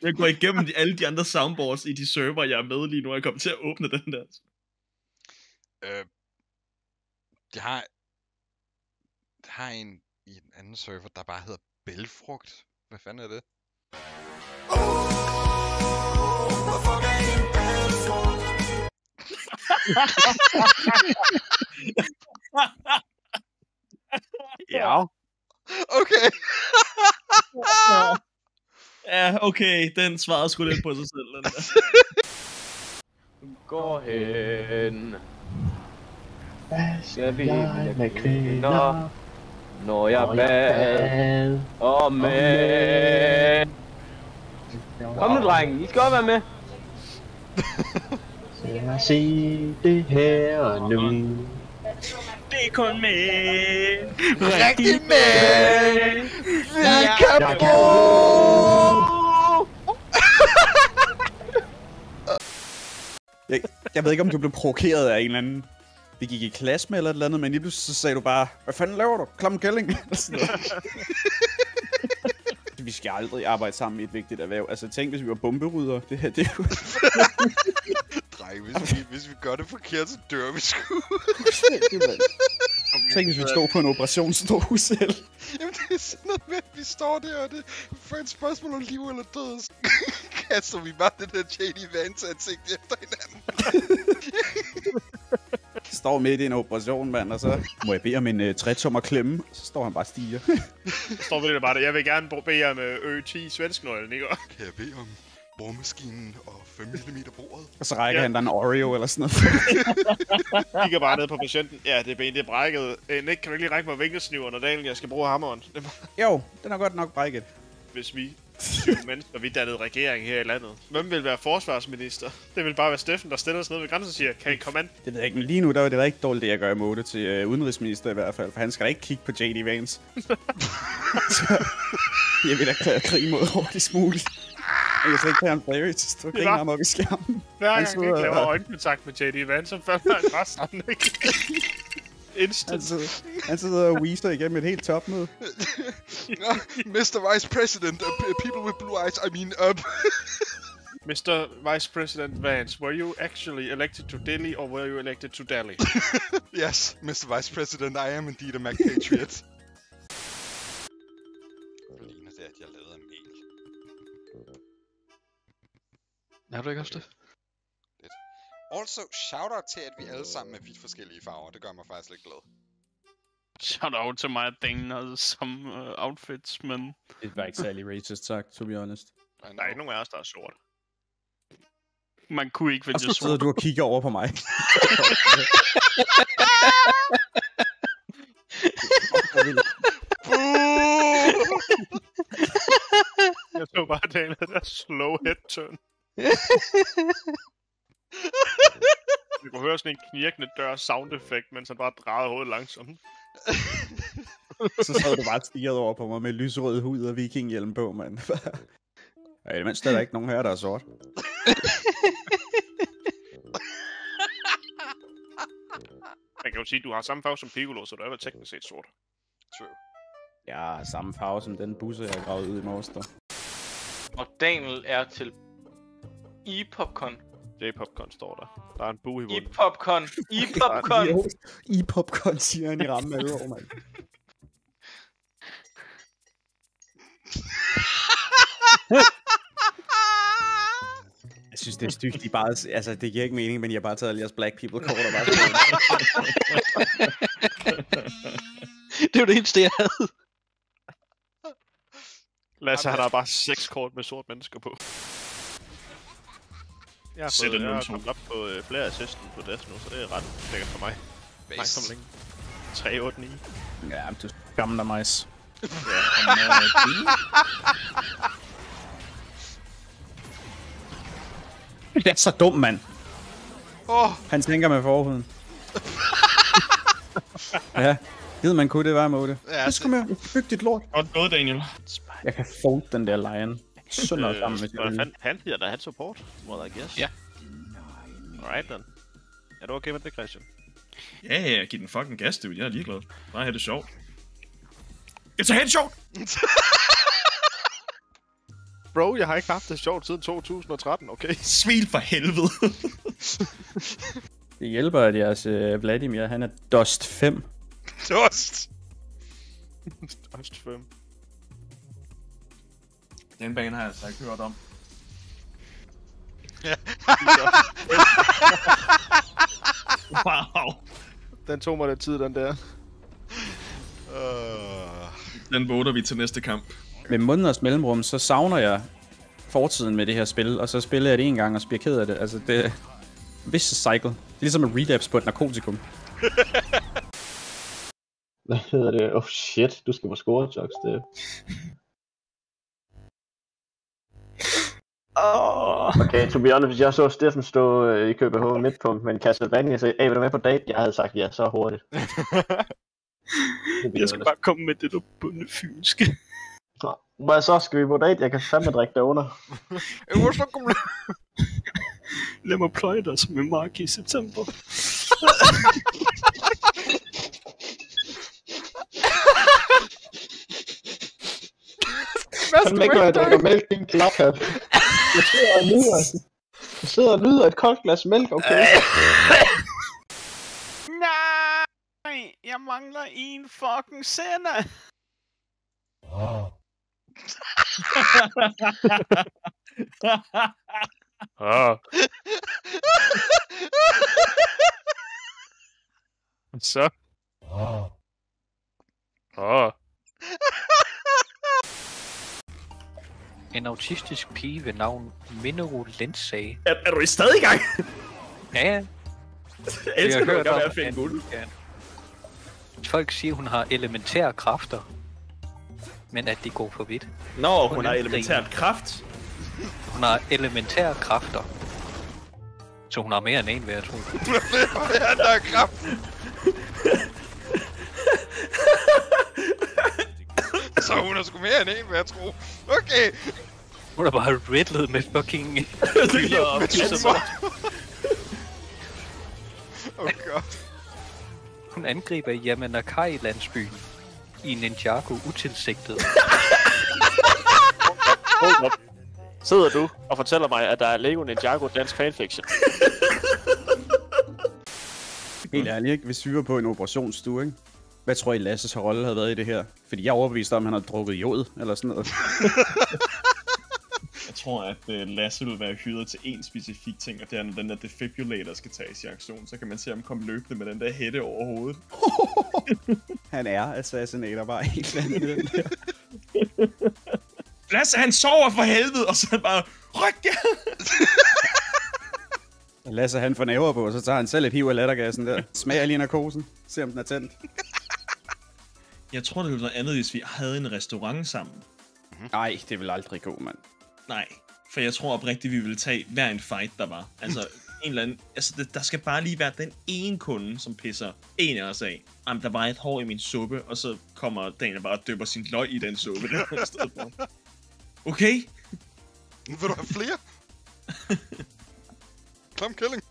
Jeg går igennem alle de andre soundboards i de server, jeg er med lige nu, og jeg kommer til at åbne den der. Jeg har en i en anden server, der bare hedder bælfrugt. Hvad fanden er det? Ja. Okay. Ja, okay, den svarede sgu lidt på sig selv, den der. Går hen. Skal vi med kvinder, Når jeg bad og mænd. Kom nu, drenge. I skal også være med. Lad os se det her og nu. Det er kun med. Rigtig med. Vi kan bo. Jeg ved ikke, om du blev provokeret af en eller anden, vi gik i klasse med eller et eller andet, men lige pludselig så sagde du bare, hvad fanden laver du? Klam kælling? Vi skal aldrig arbejde sammen i et vigtigt erhverv. Altså tænk, hvis vi var bomberydere. Det her, det er jo... Dreng, hvis vi gør det forkert, så dør vi sgu. Tænk, hvis vi stod på en operationsstue selv. Jamen det er sådan noget med, at vi står der, og det for et spørgsmål om liv eller død, så kaster vi bare det der J.D. Vance ansigt efter hinanden. Står midt i en operation, mand, og så må jeg bede om en 3-tommer klemme. Så står han bare og stiger. Står ved det bare der. Jeg vil gerne bede om Ø10 svensknøglen, ikke? Kan jeg bede om boremaskinen og 5 mm bordet? Og så rækker han der en Oreo eller sådan noget. Kigger bare ned på patienten. Ja, det ben, det er brækket. Nick, kan du ikke lige række mig vinkelsniveren, og Daniel, jeg skal bruge hammeren. Jo, den er godt nok brækket. Hvis vi 7 mennesker, vi dannede regering her i landet. Hvem vil være forsvarsminister? Det vil bare være Steffen, der stiller sig ned ved grænsen og siger, kan I komme an? Det ved jeg ikke, men lige nu der var det rigtig dårligt, det jeg gør i mode til udenrigsminister i hvert fald. For han skal da ikke kigge på J.D. Vance. Så jeg vil da klare krig mod hurtigst muligt. Jeg kan slet ikke have en Barry til at stå og grine ham op i skærmen. Hver gang jeg ikke laver øjenkontakt med J.D. Vance, så falder han bare sammen, ikke? Instant. Han sidder og wheezer igennem et helt topmøde. Mr. Vice President, people with blue eyes, I mean, Mr. Vice President Vance, were you actually elected to Delhi, or were you elected to Delhi? Yes, Mr. Vice President, I am indeed a MacPatriot. Det ligner det, at jeg lavede en mail. Er du ikke også det? Also, shout-out til, at vi alle sammen er vidt forskellige farver. Det gør mig faktisk lidt glad. Shout out to my thing has some outfits, men... Det var ikke særlig racist sagt, to be honest. Der er ikke nogen af os, der er sort. Man kunne ikke Og vælge så sidder sort. du og kigger over på mig. Jeg så bare Daniel, der slow head turn. Vi kunne høre sådan en knirkende dør sound effekt, mens han bare drejede hovedet langsomt. Så sad du bare stirret over på mig med lysrød hud og vikinghjelm på, mand. Ja, imens der er der ikke nogen her, der er sort. Man kan jo sige, at du har samme farve som Piccolo, så du er vel teknisk set sort. True. Jeg har samme farve som den busse, jeg har gravet ud i morges. Og Daniel er til i-popcorn. J-popcorn står der. Der er en bue i munden. I-popcorn. I-popcorn. I popcorn, siger han i rammen af over, mand. Jeg synes, det er stygt. De bare, altså, det giver ikke mening, men jeg har bare taget alle jeres black people kort og bare... Det var det eneste, jeg havde. Lasse, han har bare 6 kort med sort mennesker på. Jeg har kommet op på flere assisten på Death nu, så det er ret lækkert for mig. Nej, som længe. 3, 8, 9. Ja, du skammer dig, majs. Det er så dum, mand. Han tænker med forhuden. Ja, givet man kunne, det var imod det. Ja, så kom her, byg dit lort. Godt gået, Daniel. Jeg kan fold den der lion. Sønder sammen med det. Han hedder da han support, må I guess. Ja. Alright then. Er du okay med det, Christian? Ja, giv den fucking gas, dude. Jeg er ligeglad. Bare have det sjovt. Jeg tager det sjovt! bro. Jeg har ikke haft det sjovt siden 2013, okay? Smil for helvede. Det hjælper, at jeres Vladimir, han er Dust 5. Dust! Dust 5. Den bane har jeg altså ikke hørt om. Wow. Den tog mig lidt tid, den der. Den voter vi til næste kamp. Med måneders mellemrum, så savner jeg fortiden med det her spil, og så spiller jeg det en gang og så bliver ked af det. Altså, det er vicious cycle. Det er ligesom at relapse på et narkotikum. Hvad hedder det? Oh shit, du skal på score-jocks, det. Okay, to be honest, hvis jeg så Steffen stå i KBH midtpunkt med en Castlevania og sagde, hey, vil du med på date? Jeg havde sagt ja, så hurtigt. Jeg skal bare komme med det der bundefynske. Hvad så? Skal vi på date? Jeg kan fandme drikke det under. Lad mig pløje dig som en mark i september. Kan ikke være, at jeg drikker mælk i en klaphat. Jeg sidder og nyder et koldt glas mælk, okay? Nej, jeg mangler en fucking sender. Så. En autistisk pige ved navn Minero Lendsag. Er du stadig i gang? Ja, Jeg elsker, at du kan være finde guld. Folk siger, hun har elementære kræfter, men at de går for vidt. Nå, hun har elementært kraft. Hun har elementære kræfter. Så hun har mere end en, vil jeg tro. Der er kraft. Så hun har sgu mere end en, vil jeg tro. Okay. Hun er bare riddlet med fucking... Oh god. Hun angriber Yamanakai-landsbyen i Ninjago utilsigtet. Sidder du og fortæller mig, at der er Lego Ninjago dansk fanfiction? Helt ærligt, ikke? Hvis vi var på en operationsstue, ikke? Hvad tror I, Lasses rolle havde været i det her? Fordi jeg er overbevist om, at han har drukket jod, eller sådan noget. Jeg tror, at Lasse vil være hyret til en specifik ting, og det er, når den der defibrillator skal tages i aktion, så kan man se ham komme løbende med den der hætte over hovedet. Han er assassinator, bare helt andet i den der. Lasse, han sover for helvede, og så er han bare, ryk jer! Lasse, han får næver på, og så tager han selv et hiv af lattergassen der. Smager lige narkosen. Se om den er tændt. Jeg tror, det ville være andet, hvis vi havde en restaurant sammen. Nej, det vil aldrig gå, mand. Nej, for jeg tror oprigtigt, vi ville tage hver en fight, der var. Altså, en eller anden... Altså, der skal bare lige være den ene kunde, som pisser en af os af. Jamen, der var et hår i min suppe, og så kommer Daniel bare og dypper sin løg i den suppe der i stedet for. Okay? Vil du have flere? Klam kælling.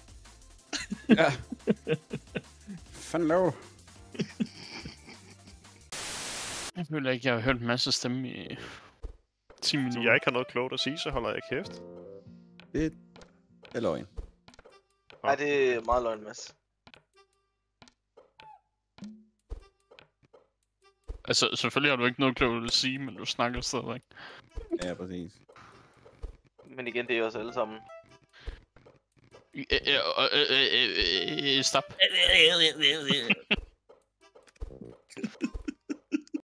Ja. Fanden lov. Jeg føler ikke, jeg har hørt en masse stemme i 10 minutter. Fordi jeg ikke har noget klogt at sige, så holder jeg kæft. Det er løgn. Nej, det er meget løgn, Mads. Altså, selvfølgelig har du ikke noget klogt at sige, men du snakker stadigvæk. Ja, præcis. Men igen, det er jo os alle sammen. Stop.